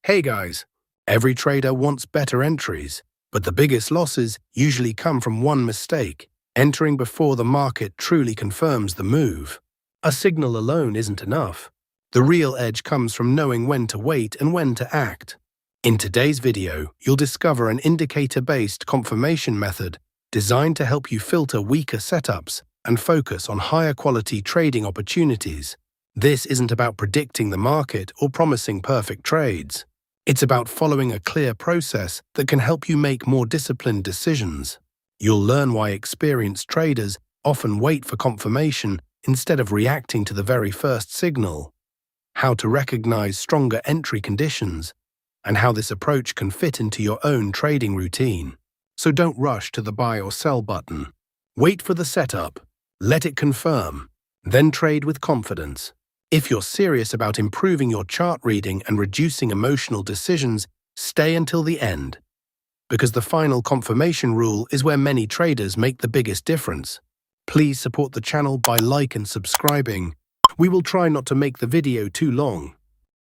Hey guys, every trader wants better entries, but the biggest losses usually come from one mistake, entering before the market truly confirms the move. A signal alone isn't enough. The real edge comes from knowing when to wait and when to act. In today's video, you'll discover an indicator-based confirmation method designed to help you filter weaker setups and focus on higher quality trading opportunities. This isn't about predicting the market or promising perfect trades. It's about following a clear process that can help you make more disciplined decisions. You'll learn why experienced traders often wait for confirmation instead of reacting to the very first signal, how to recognize stronger entry conditions, and how this approach can fit into your own trading routine. So don't rush to the buy or sell button. Wait for the setup, let it confirm, then trade with confidence. If you're serious about improving your chart reading and reducing emotional decisions, stay until the end. Because the final confirmation rule is where many traders make the biggest difference. Please support the channel by liking and subscribing. We will try not to make the video too long.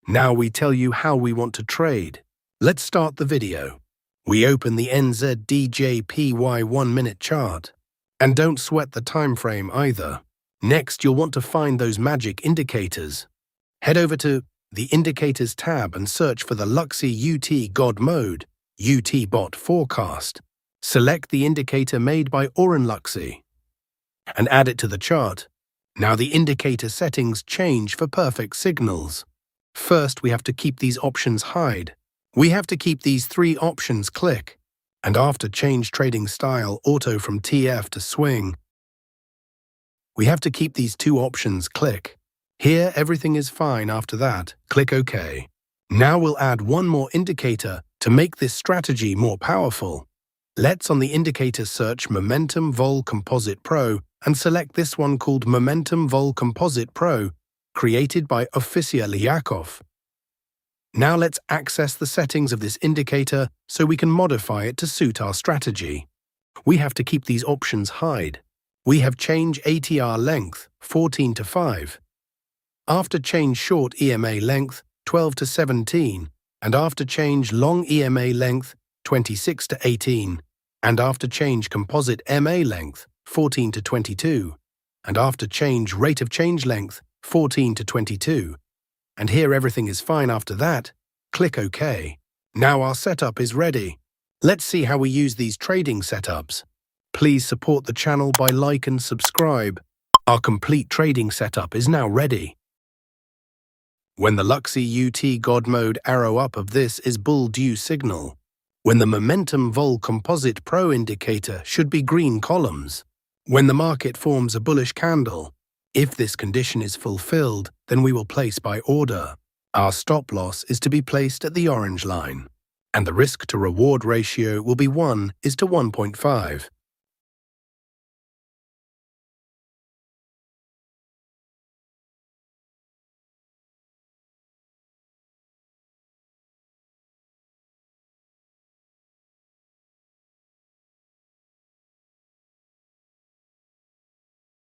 Now we tell you how we want to trade. Let's start the video. We open the NZDJPY 1-minute chart. And don't sweat the time frame either. Next, you'll want to find those magic indicators. Head over to the Indicators tab and search for the Luxy UT God Mode UT Bot Forecast. Select the indicator made by Luxy and add it to the chart. Now the indicator settings change for perfect signals. First, we have to keep these options hide. We have to keep these three options click. And after change trading style auto from TF to swing, we have to keep these two options click. Here, everything is fine after that. Click OK. Now we'll add one more indicator to make this strategy more powerful. Let's on the indicator search Momentum Vol Composite Pro and select this one called Momentum Vol Composite Pro, created by Ofisia Lyakov. Now let's access the settings of this indicator so we can modify it to suit our strategy. We have to keep these options hide. We have change ATR length 14 to 5. After change short EMA length 12 to 17, and after change long EMA length 26 to 18, and after change composite MA length 14 to 22, and after change rate of change length 14 to 22. And here everything is fine after that. Click OK. Now our setup is ready. Let's see how we use these trading setups. Please support the channel by like and subscribe. Our complete trading setup is now ready. When the Luxy UT God Mode arrow up of this is bull due signal. When the Momentum Vol Composite Pro indicator should be green columns. When the market forms a bullish candle. If this condition is fulfilled, then we will place by order. Our stop loss is to be placed at the orange line. And the risk to reward ratio will be 1:1.5.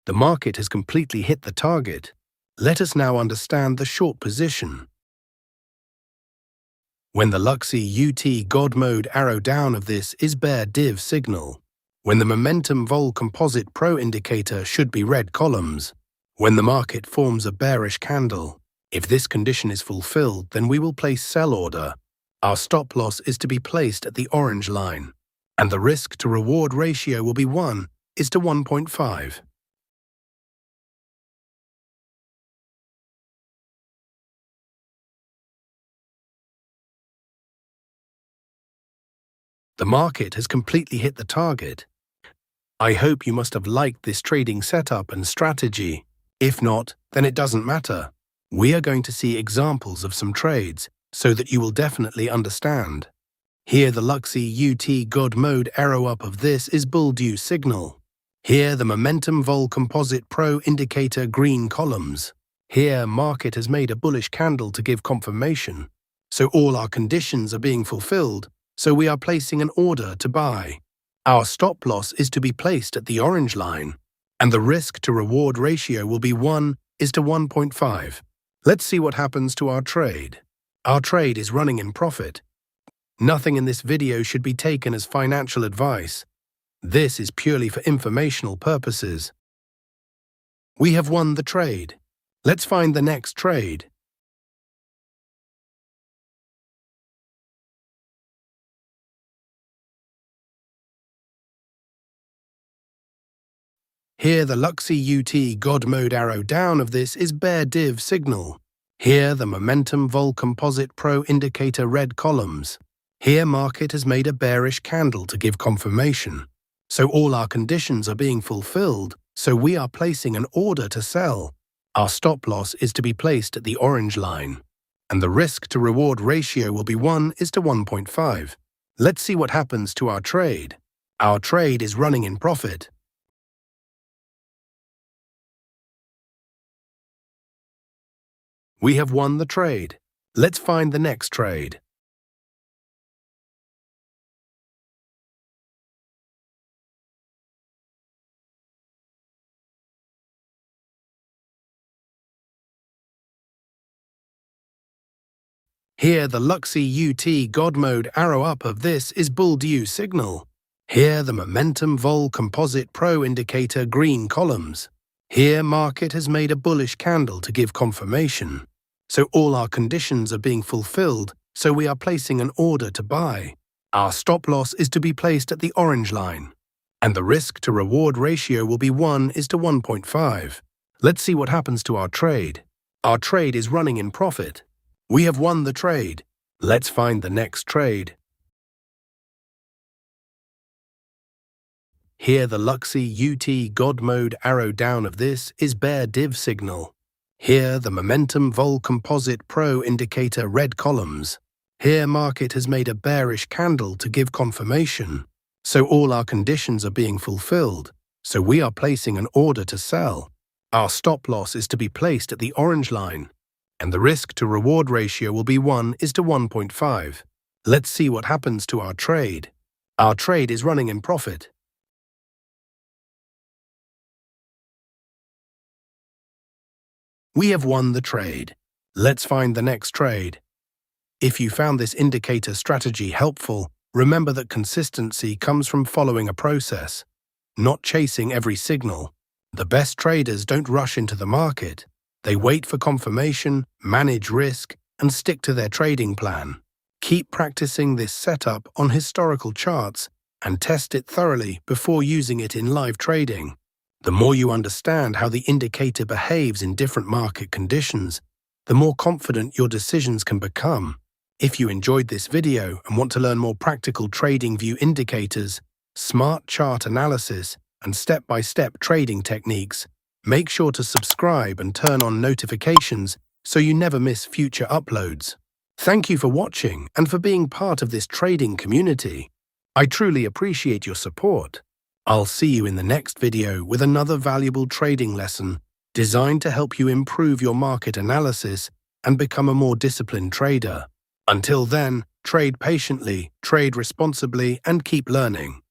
The market has completely hit the target. Let us now understand the short position. When the Luxy UT God Mode arrow down of this is bear div signal. When the Momentum Vol Composite Pro indicator should be red columns. When the market forms a bearish candle. If this condition is fulfilled, then we will place sell order. Our stop loss is to be placed at the orange line. And the risk to reward ratio will be 1:1.5. The market has completely hit the target. I hope you must have liked this trading setup and strategy. If not, then it doesn't matter. We are going to see examples of some trades so that you will definitely understand. Here the Luxy UT God Mode arrow up of this is bull due signal. Here the Momentum Vol Composite Pro indicator green columns. Here market has made a bullish candle to give confirmation. So all our conditions are being fulfilled. So we are placing an order to buy. Our stop loss is to be placed at the orange line, and the risk to reward ratio will be 1:1.5. Let's see what happens to our trade. Our trade is running in profit. Nothing in this video should be taken as financial advice. This is purely for informational purposes. We have won the trade. Let's find the next trade. Here the Luxy UT God mode arrow down of this is bear div signal. Here the momentum vol composite pro indicator red columns. Here market has made a bearish candle to give confirmation. So all our conditions are being fulfilled, so we are placing an order to sell. Our stop loss is to be placed at the orange line. And the risk to reward ratio will be 1:1.5. Let's see what happens to our trade. Our trade is running in profit. We have won the trade. Let's find the next trade. Here the Luxy UT God mode arrow up of this is bull due signal. Here the momentum vol composite pro indicator green columns. Here market has made a bullish candle to give confirmation. So all our conditions are being fulfilled, so we are placing an order to buy. Our stop loss is to be placed at the orange line. And the risk to reward ratio will be 1:1.5. Let's see what happens to our trade. Our trade is running in profit. We have won the trade. Let's find the next trade. Here the Luxy UT God mode arrow down of this is bear div signal. Here the momentum vol composite pro indicator red columns. Here market has made a bearish candle to give confirmation. So all our conditions are being fulfilled, so we are placing an order to sell. Our stop loss is to be placed at the orange line. And the risk to reward ratio will be 1:1.5. Let's see what happens to our trade. Our trade is running in profit. We have won the trade. Let's find the next trade. If you found this indicator strategy helpful, remember that consistency comes from following a process, not chasing every signal. The best traders don't rush into the market. They wait for confirmation, manage risk, and stick to their trading plan. Keep practicing this setup on historical charts and test it thoroughly before using it in live trading. The more you understand how the indicator behaves in different market conditions, the more confident your decisions can become. If you enjoyed this video and want to learn more practical TradingView indicators, smart chart analysis, and step-by-step trading techniques, make sure to subscribe and turn on notifications so you never miss future uploads. Thank you for watching and for being part of this trading community. I truly appreciate your support. I'll see you in the next video with another valuable trading lesson designed to help you improve your market analysis and become a more disciplined trader. Until then, trade patiently, trade responsibly, and keep learning.